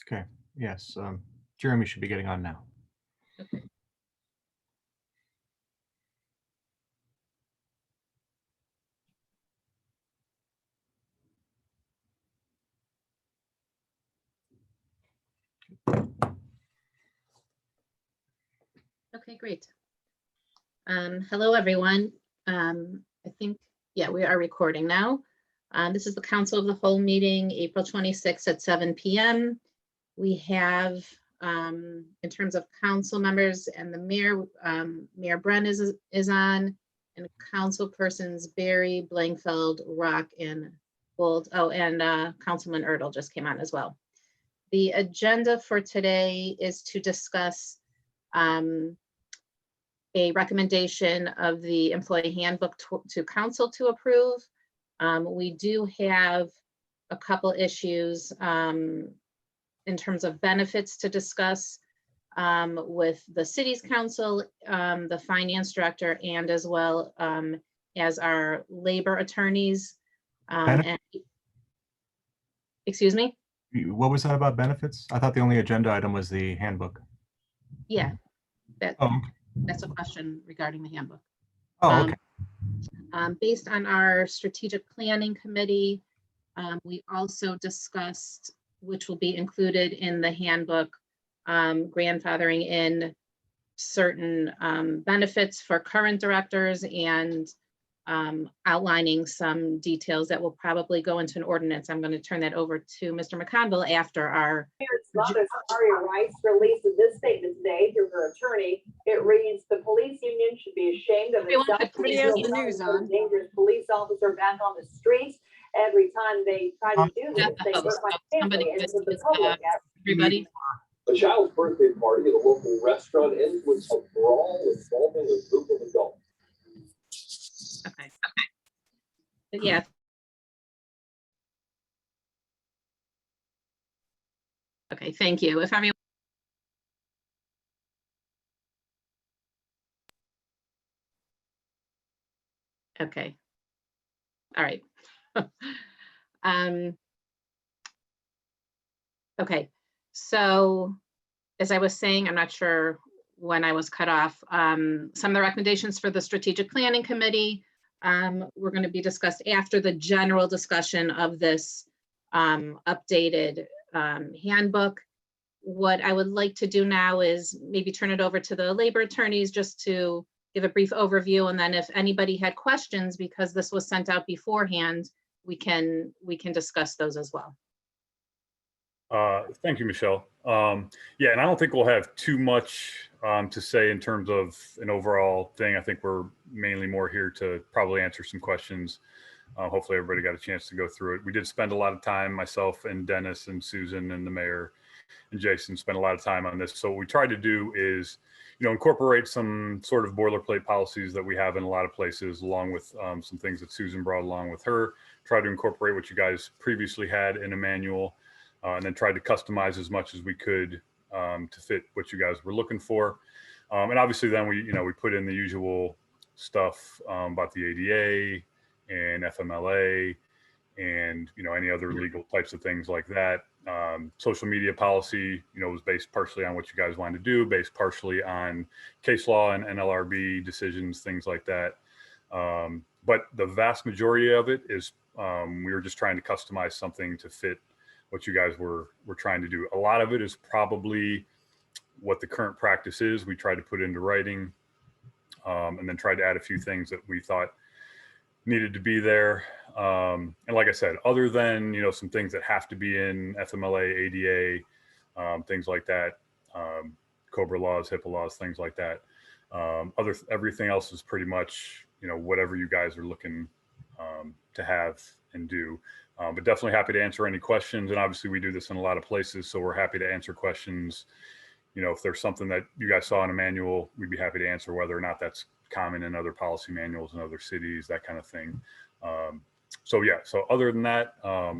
Okay, yes, Jeremy should be getting on now. Okay. Okay, great. Hello, everyone. I think, yeah, we are recording now. This is the Council of the Whole meeting, April 26th at 7 p.m. We have, in terms of council members and the mayor, Mayor Bren is on, and council persons Barry, Blankfeld, Rock, and Gold. Oh, and Councilman Erdl just came on as well. The agenda for today is to discuss a recommendation of the employee handbook to council to approve. We do have a couple issues in terms of benefits to discuss with the city's council, the finance director, and as well as our labor attorneys. And, excuse me? What was that about benefits? I thought the only agenda item was the handbook. Yeah, Oh, okay. that's a question regarding the handbook. Oh, okay. Based on our strategic planning committee, we also discussed, which will be included in the handbook, grandfathering in certain benefits for current directors and outlining some details that will probably go into an ordinance. I'm going to turn that over to Mr. McConville after our. Aria Rice released this statement today through her attorney. It reads, the police union should be ashamed of itself. The news on. Dangerous police officer back on the streets. Every time they try to do this, they hurt my family and put the public at everybody. A child's birthday party at a local restaurant ends with a brawl involving a group of adults. Okay. But yeah. Okay, thank you. If everyone. Okay. All right. Okay, so as I was saying, I'm not sure when I was cut off. Some of the recommendations for the strategic planning committee we're going to be discussed after the general discussion of this updated handbook. What I would like to do now is maybe turn it over to the labor attorneys just to give a brief overview, and then if anybody had questions, because this was sent out beforehand, we can discuss those as well. Thank you, Michelle. Yeah, and I don't think we'll have too much to say in terms of an overall thing. I think we're mainly more here to probably answer some questions. Hopefully everybody got a chance to go through it. We did spend a lot of time, myself and Dennis and Susan and the mayor and Jason spent a lot of time on this. So what we tried to do is, incorporate some sort of boilerplate policies that we have in a lot of places, along with some things that Susan brought along with her, try to incorporate what you guys previously had in a manual. And then tried to customize as much as we could to fit what you guys were looking for. And obviously then we put in the usual stuff about the ADA and FMLA and, any other legal types of things like that. Social media policy, was based partially on what you guys wanted to do, based partially on case law and NLRB decisions, things like that. But the vast majority of it is we were just trying to customize something to fit what you guys were trying to do. A lot of it is probably what the current practice is. We tried to put into writing and then tried to add a few things that we thought needed to be there. And like I said, other than, some things that have to be in FMLA, ADA, things like that, COBRA laws, HIPAA laws, things like that. Everything else is pretty much, whatever you guys are looking to have and do. But definitely happy to answer any questions. And obviously we do this in a lot of places, so we're happy to answer questions. If there's something that you guys saw in a manual, we'd be happy to answer whether or not that's common in other policy manuals in other cities, that kind of thing. So yeah, so other than that, I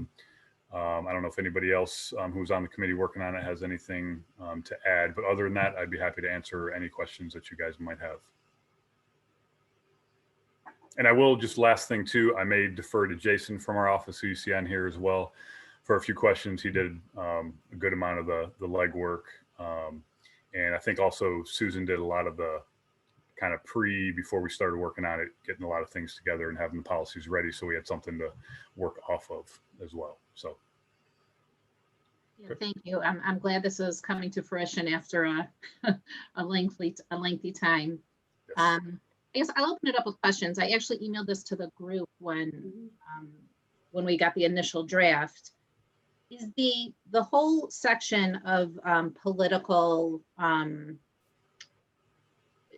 don't know if anybody else who's on the committee working on it has anything to add, but other than that, I'd be happy to answer any questions that you guys might have. And I will just last thing too, I may defer to Jason from our office, who you see on here as well, for a few questions. He did a good amount of the legwork. And I think also Susan did a lot of the kind of before we started working on it, getting a lot of things together and having the policies ready. So we had something to work off of as well. So. Yeah, thank you. I'm glad this is coming to fruition after a lengthy time. Yes. I guess I'll open it up with questions. I actually emailed this to the group when we got the initial draft. Is the whole section of political,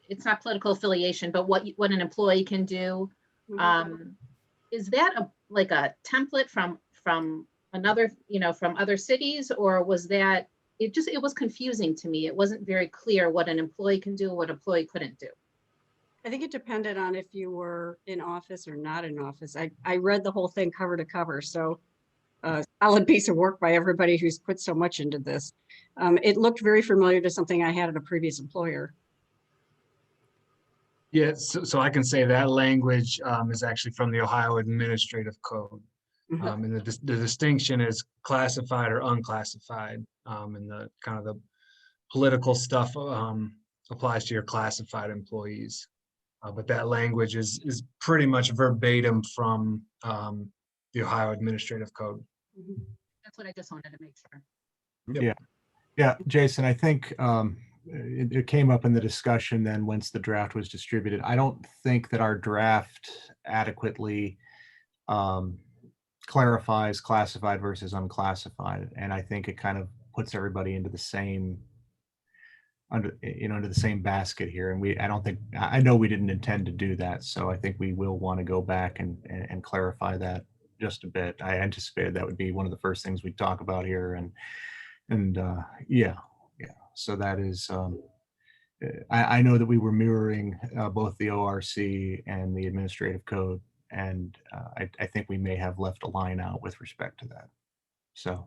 it's not political affiliation, but what an employee can do, is that like a template from another, from other cities, or was that, it was confusing to me. It wasn't very clear what an employee can do, what an employee couldn't do. I think it depended on if you were in office or not in office. I read the whole thing cover to cover, so solid piece of work by everybody who's put so much into this. It looked very familiar to something I had at a previous employer. Yeah, so I can say that language is actually from the Ohio Administrative Code. And the distinction is classified or unclassified. And the kind of the political stuff applies to your classified employees. But that language is pretty much verbatim from the Ohio Administrative Code. That's what I just wanted to make sure. Yep. Yeah, Jason, I think it came up in the discussion then once the draft was distributed. I don't think that our draft adequately clarifies classified versus unclassified. And I think it kind of puts everybody into the same, under the same basket here. And I know we didn't intend to do that. So I think we will want to go back and clarify that just a bit. I anticipated that would be one of the first things we'd talk about here. And yeah. So that is, I know that we were mirroring both the ORC and the administrative code. And I think we may have left a line out with respect to that. So.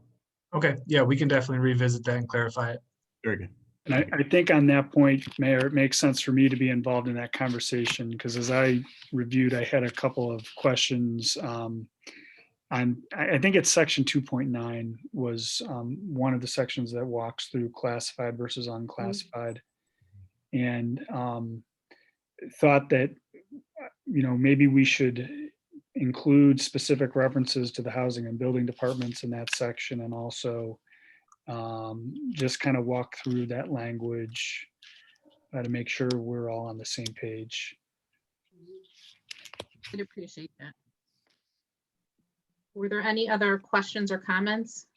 Okay, yeah, we can definitely revisit that and clarify it. Very good. And I think on that point, Mayor, it makes sense for me to be involved in that conversation, because as I reviewed, I had a couple of questions. I think it's section 2.9 was one of the sections that walks through classified versus unclassified. And thought that, maybe we should include specific references to the housing and building departments in that section, and also just kind of walk through that language to make sure we're all on the same page. I'd appreciate that. Were there any other questions or comments?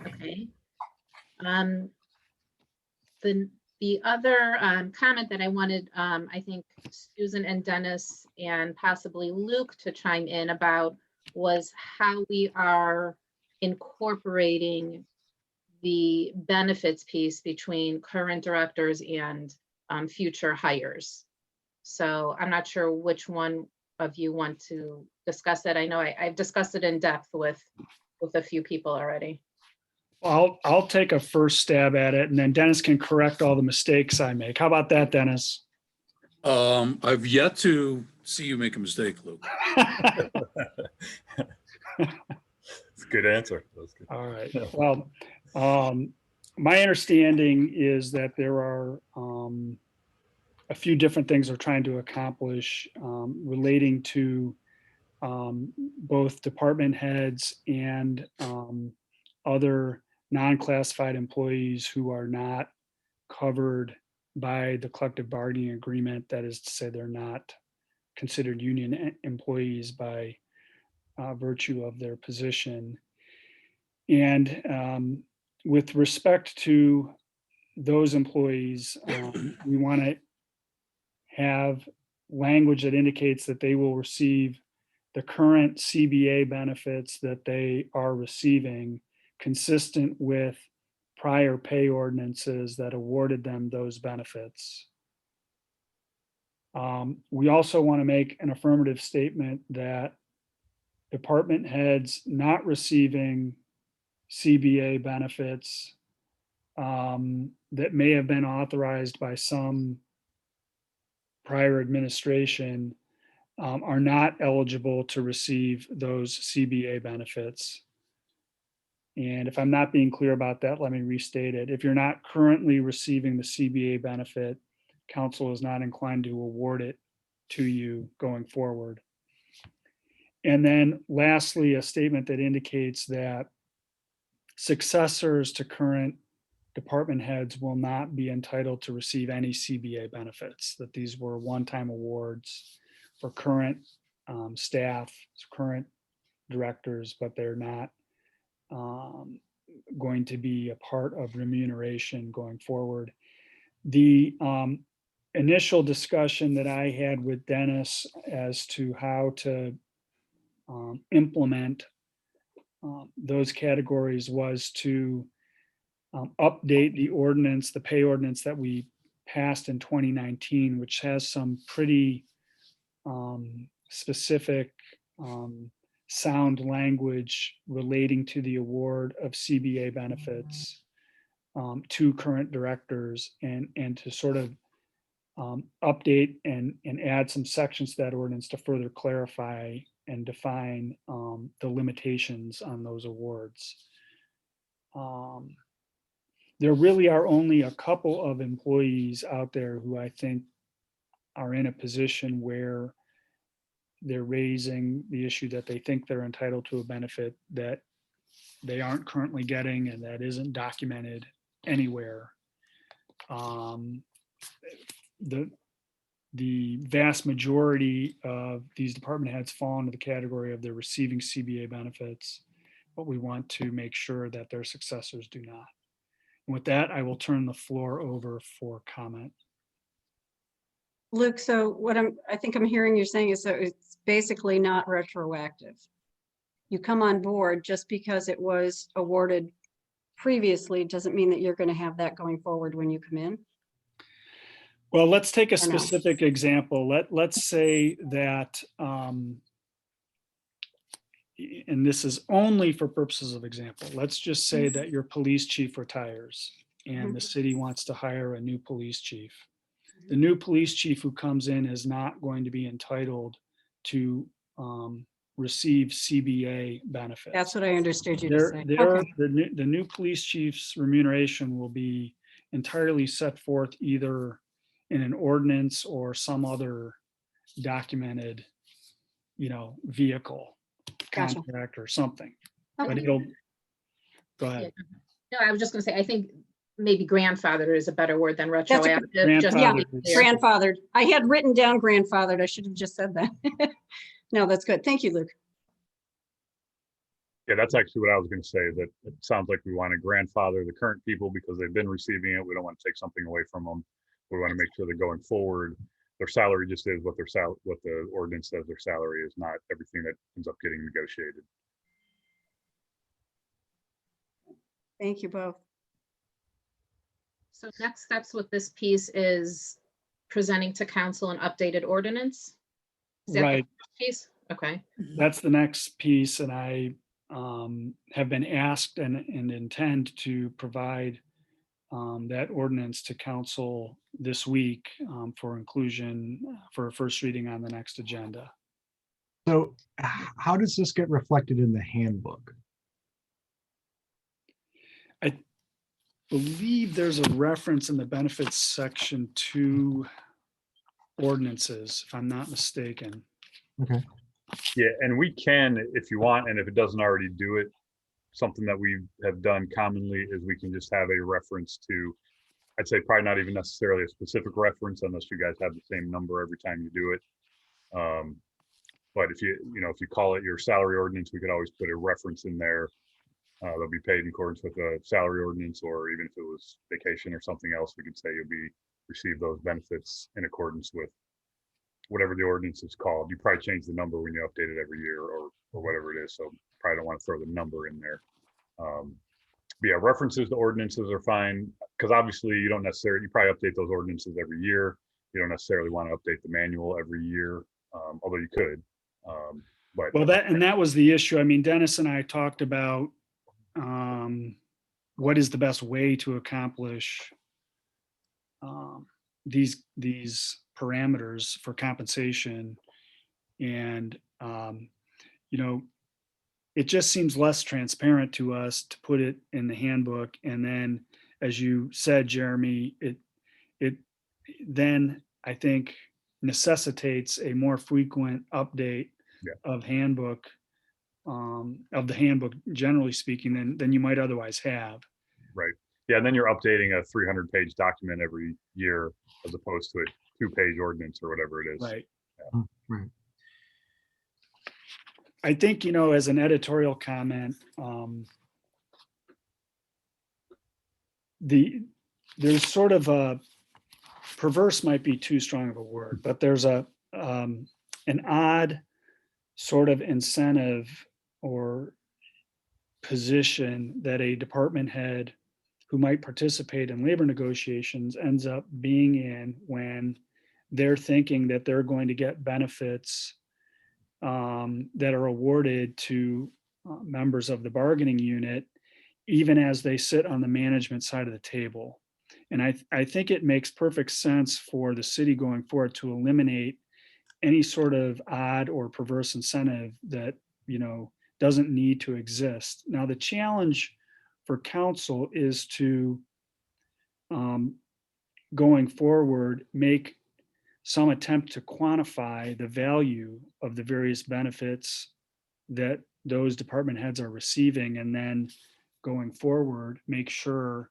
Okay. The other comment that I wanted, I think Susan and Dennis and possibly Luke to chime in about was how we are incorporating the benefits piece between current directors and future hires. So I'm not sure which one of you want to discuss that. I know I've discussed it in depth with a few people already. I'll take a first stab at it, and then Dennis can correct all the mistakes I make. How about that, Dennis? I've yet to see you make a mistake, Luke. It's a good answer. That's good. All right. Well, my understanding is that there are a few different things we're trying to accomplish relating to both department heads and other non-classified employees who are not covered by the collective bargaining agreement. That is to say, they're not considered union employees by virtue of their position. And with respect to those employees, we want to have language that indicates that they will receive the current CBA benefits that they are receiving, consistent with prior pay ordinances that awarded them those benefits. We also want to make an affirmative statement that department heads not receiving CBA benefits that may have been authorized by some prior administration are not eligible to receive those CBA benefits. And if I'm not being clear about that, let me restate it. If you're not currently receiving the CBA benefit, council is not inclined to award it to you going forward. And then lastly, a statement that indicates that successors to current department heads will not be entitled to receive any CBA benefits, that these were one-time awards for current staff, current directors, but they're not going to be a part of remuneration going forward. The initial discussion that I had with Dennis as to how to implement those categories was to update the ordinance, the pay ordinance that we passed in 2019, which has some pretty specific sound language relating to the award of CBA benefits to current directors, and to sort of update and add some sections to that ordinance to further clarify and define the limitations on those awards. There really are only a couple of employees out there who I think are in a position where they're raising the issue that they think they're entitled to a benefit that they aren't currently getting and that isn't documented anywhere. The vast majority of these department heads fall into the category of they're receiving CBA benefits, but we want to make sure that their successors do not. And with that, I will turn the floor over for comment. Luke, so what I think I'm hearing you saying is that it's basically not retroactive. You come on board just because it was awarded previously doesn't mean that you're going to have that going forward when you come in. Well, let's take a Or no? specific example. Let's say that, and this is only for purposes of example, let's just say that your police chief retires and the city wants to hire a new police chief. The new police chief who comes in is not going to be entitled to receive CBA benefits. That's what I understood you to say. Okay. The new police chief's remuneration will be entirely set forth either in an ordinance or some other documented, vehicle, Gotcha. contract or something. But Okay. it'll, go ahead. No, I was just gonna say, I think maybe grandfather is a better word than a retroactive. just to Yeah, be Grandfathered. clear. grandfathered. I had written down grandfathered. I should have just said that. No, that's good. Thank you, Luke. Yeah, that's actually what I was going to say, that it sounds like we want to grandfather the current people because they've been receiving it. We don't want to take something away from them. We want to make sure that going forward, their salary just is what what the ordinance says their salary is, not everything that ends up getting negotiated. Thank you both. So next steps with this piece is presenting to council an updated ordinance. Is that the Right. first piece? Okay, That's the next piece, and I have been asked and intend to provide that ordinance to council this week for inclusion for a first reading on the next agenda. So how does this get reflected in the handbook? I believe there's a reference in the benefits section to ordinances, if I'm not mistaken. Okay. Yeah, and we can, if you want, and if it doesn't already do it, something that we have done commonly is we can just have a reference to, I'd say probably not even necessarily a specific reference unless you guys have the same number every time you do it. But if if you call it your salary ordinance, we could always put a reference in there. They'll be paid in accordance with the salary ordinance, or even if it was vacation or something else, we could say you'll receive those benefits in accordance with whatever the ordinance is called. You probably change the number when you update it every year or whatever it is. So probably don't want to throw the number in there. But yeah, references to ordinances are fine because obviously you probably update those ordinances every year. You don't necessarily want to update the manual every year, although you could. But Well, that was the issue. I mean, Dennis and I talked about what is the best way to accomplish these parameters for compensation. And, you know, it just seems less transparent to us to put it in the handbook. And then, as you said, Jeremy, it then I think necessitates a more frequent update Yeah. of handbook, of the handbook, generally speaking, than you might otherwise have. Right. Yeah, and then you're updating a 300-page document every year as opposed to a 2-page ordinance or whatever it is. Right. Right. I think, you know, as an editorial comment, there's sort of a perverse might be too strong of a word, but there's an odd sort of incentive or position that a department head who might participate in labor negotiations ends up being in when they're thinking that they're going to get benefits that are awarded to members of the bargaining unit, even as they sit on the management side of the table. And I think it makes perfect sense for the city going forward to eliminate any sort of odd or perverse incentive that, you know, doesn't need to exist. Now, the challenge for council is to, going forward, make some attempt to quantify the value of the various benefits that those department heads are receiving, and then going forward, make sure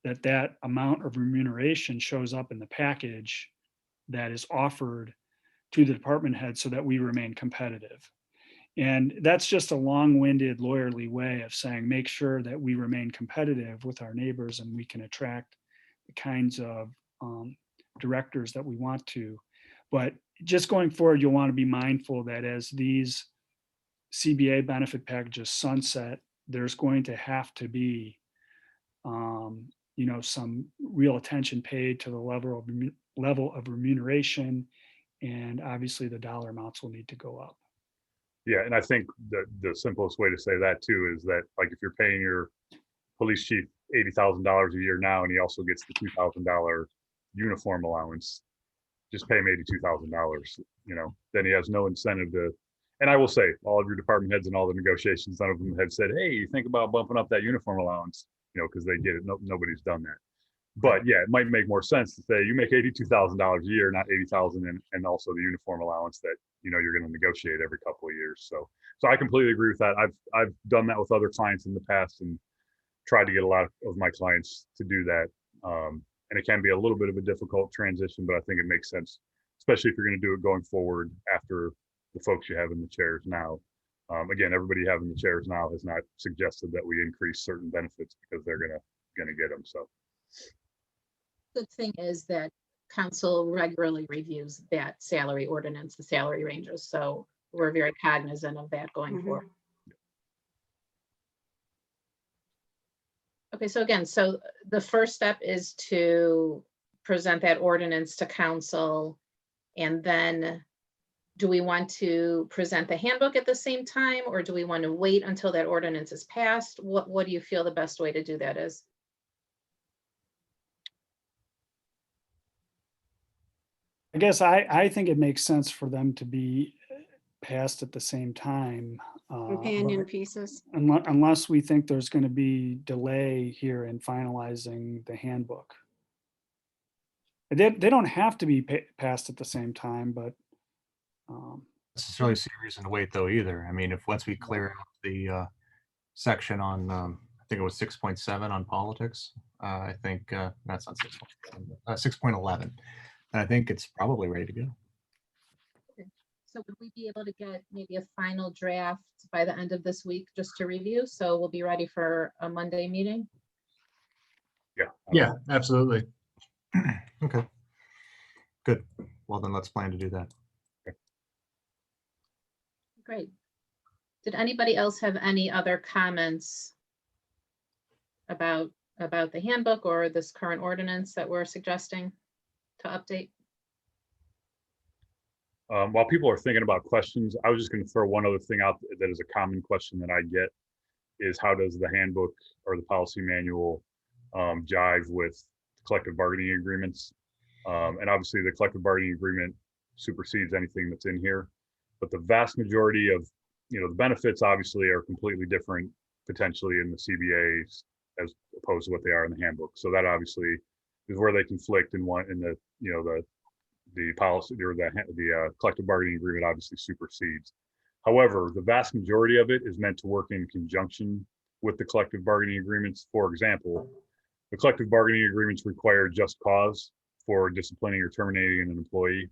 that that amount of remuneration shows up in the package that is offered to the department head so that we remain competitive. And that's just a long-winded lawyerly way of saying, make sure that we remain competitive with our neighbors and we can attract the kinds of directors that we want to. But just going forward, you'll want to be mindful that as these CBA benefit packages sunset, there's going to have to be, you know, some real attention paid to the level of remuneration, and obviously the dollar amounts will need to go up. Yeah, and I think the simplest way to say that too is that, like, if you're paying your police chief $80,000 a year now, and he also gets the $2,000 uniform allowance, just pay him $82,000. You know, then he has no incentive to. And I will say, all of your department heads and all the negotiations, none of them have said, "Hey, you think about bumping up that uniform allowance?" You know, because they get it. Nobody's done that. But yeah, it might make more sense to say you make $82,000 a year, not $80,000, and also the uniform allowance that, you know, you're going to negotiate every couple of years. So I completely agree with that. I've done that with other clients in the past and tried to get a lot of my clients to do that. And it can be a little bit of a difficult transition, but I think it makes sense, especially if you're going to do it going forward after the folks you have in the chairs now. Again, everybody having the chairs now has not suggested that we increase certain benefits because they're going to get them. So. The thing is that council regularly reviews that salary ordinance, the salary ranges. So we're very cognizant of that going forward. Okay, so again, so the first step is to present that ordinance to council. And then do we want to present the handbook at the same time, or do we want to wait until that ordinance is passed? What do you feel the best way to do that is? I guess I think it makes sense for them to be passed at the same time. Companion pieces. Unless we think there's going to be delay here in finalizing the handbook. They don't have to be passed at the same time, but. Necessarily see a reason to wait though either. I mean, if once we clear out the section on, I think it was 6.7 on politics. I think that's not 6.11. And I think it's probably ready to go. So would we be able to get maybe a final draft by the end of this week just to review? So we'll be ready for a Monday meeting? Yeah. Yeah, absolutely. Okay. Good. Well, then let's plan to do that. Great. Did anybody else have any other comments about the handbook or this current ordinance that we're suggesting to update? While people are thinking about questions, I was just going to throw one other thing out that is a common question that I get is, how does the handbook or the policy manual jive with collective bargaining agreements? And obviously the collective bargaining agreement supersedes anything that's in here. but the vast majority of, the benefits obviously are completely different potentially in the CBAs as opposed to what they are in the handbook. So that obviously is where they conflict in the policy or the collective bargaining agreement obviously supersedes. However, the vast majority of it is meant to work in conjunction with the collective bargaining agreements. For example, the collective bargaining agreements require just cause for disciplining or terminating an employee.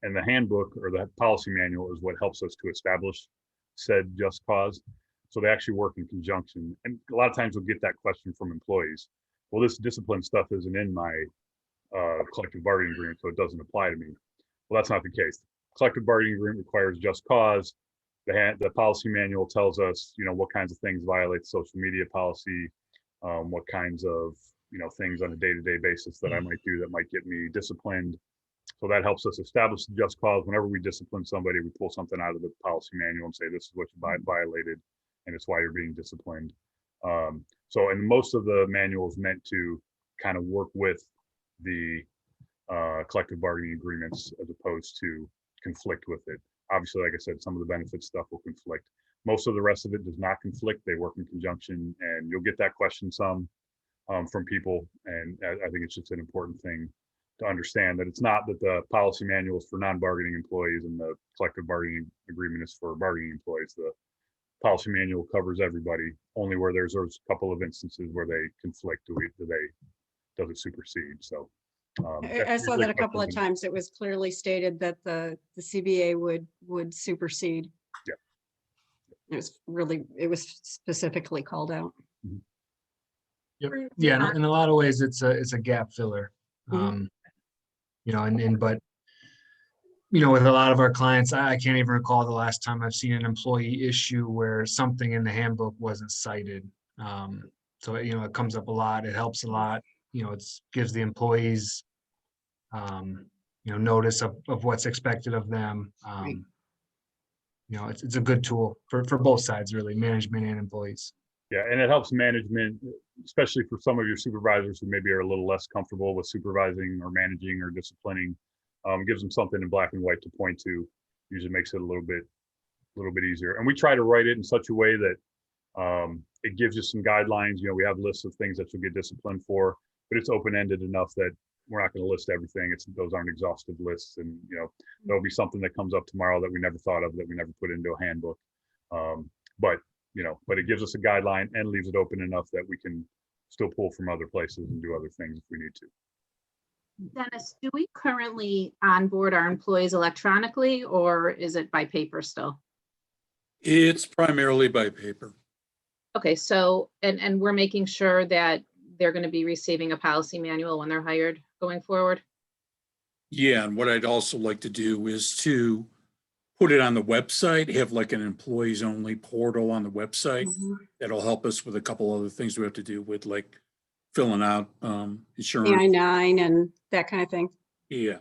And the handbook or the policy manual is what helps us to establish said just cause. So they actually work in conjunction. And a lot of times we'll get that question from employees. Well, this discipline stuff isn't in my collective bargaining agreement, so it doesn't apply to me. Well, that's not the case. Collective bargaining agreement requires just cause. The policy manual tells us, what kinds of things violate social media policy, what kinds of, things on a day-to-day basis that I might do that might get me disciplined. So that helps us establish the just cause. Whenever we discipline somebody, we pull something out of the policy manual and say, this is what you violated, and it's why you're being disciplined. And most of the manual is meant to kind of work with the collective bargaining agreements as opposed to conflict with it. Obviously, like I said, some of the benefit stuff will conflict. Most of the rest of it does not conflict. They work in conjunction, and you'll get that question some from people. And I think it's just an important thing to understand that it's not that the policy manual is for non-bargaining employees and the collective bargaining agreement is for bargaining employees. The policy manual covers everybody, only where there's a couple of instances where they conflict, does it supersede? So I saw that a couple of times. It was clearly stated that the CBA would supersede. Yeah. It was specifically called out. Yep. Yeah, in a lot of ways, it's a gap filler. But with a lot of our clients, I can't even recall the last time I've seen an employee issue where something in the handbook wasn't cited. So it comes up a lot. It helps a lot. It gives the employees notice of what's expected of them. Right. It's a good tool for both sides, really, management and employees. Yeah, and it helps management, especially for some of your supervisors who maybe are a little less comfortable with supervising or managing or disciplining. Gives them something in black and white to point to. Usually makes it a little bit easier. And we try to write it in such a way that it gives you some guidelines. We have lists of things that you'll get disciplined for, but it's open-ended enough that we're not going to list everything. Those aren't exhaustive lists, and there'll be something that comes up tomorrow that we never thought of, that we never put into a handbook. But it gives us a guideline and leaves it open enough that we can still pull from other places and do other things if we need to. Dennis, do we currently onboard our employees electronically, or is it by paper still? It's primarily by paper. Okay, so, and we're making sure that they're going to be receiving a policy manual when they're hired going forward? Yeah, and what I'd also like to do is to put it on the website, have like an employees only portal on the website. That'll help us with a couple other things we have to do with, like filling out insurance. I-9 and that kind of thing. Yeah.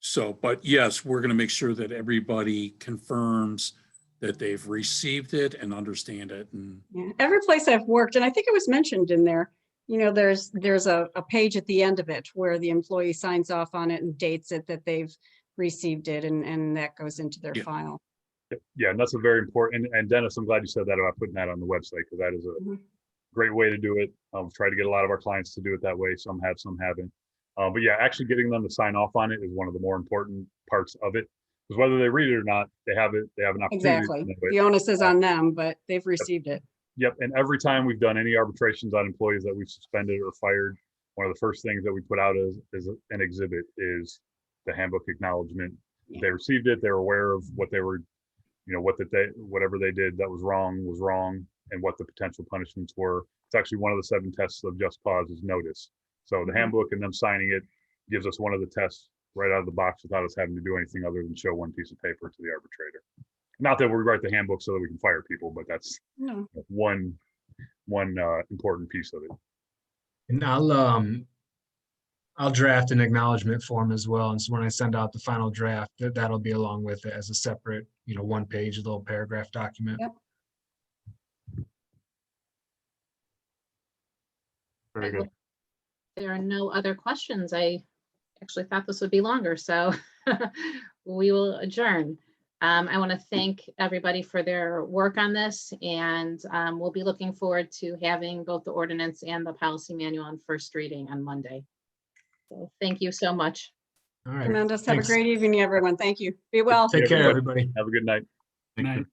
So, but yes, we're going to make sure that everybody confirms that they've received it and understand it. And Yeah. Every place I've worked, and I think it was mentioned in there, there's a page at the end of it where the employee signs off on it and dates it that they've received it, and that goes into their file. Yeah, and that's a very important, and Dennis, I'm glad you said that about putting that on the website, because that is a great way to do it. Try to get a lot of our clients to do it that way. Some have, some haven't. But yeah, actually getting them to sign off on it is one of the more important parts of it, because whether they read it or not, they have an opportunity. Exactly. The onus is on them, but they've received it. Yep. And every time we've done any arbitrations on employees that we've suspended or fired, one of the first things that we put out as an exhibit is the handbook acknowledgement. They received it. They're aware of what they were, whatever they did that was wrong, and what the potential punishments were. It's actually one of the 7 tests of just cause is notice. So the handbook and them signing it gives us one of the tests right out of the box without us having to do anything other than show one piece of paper to the arbitrator. Not that we write the handbook so that we can fire people, but that's one important piece of it. And I'll draft an acknowledgement form as well. And so when I send out the final draft, that'll be along with it as a separate, 1-page little paragraph document. Yep. Very good. There are no other questions. I actually thought this would be longer, so we will adjourn. I want to thank everybody for their work on this, and we'll be looking forward to having both the ordinance and the policy manual on first reading on Monday. So thank you so much. All right. Tremendous. Have a Thanks. great evening, everyone. Thank you. Be well. Take care, everybody. everybody. Have a good night. Good night.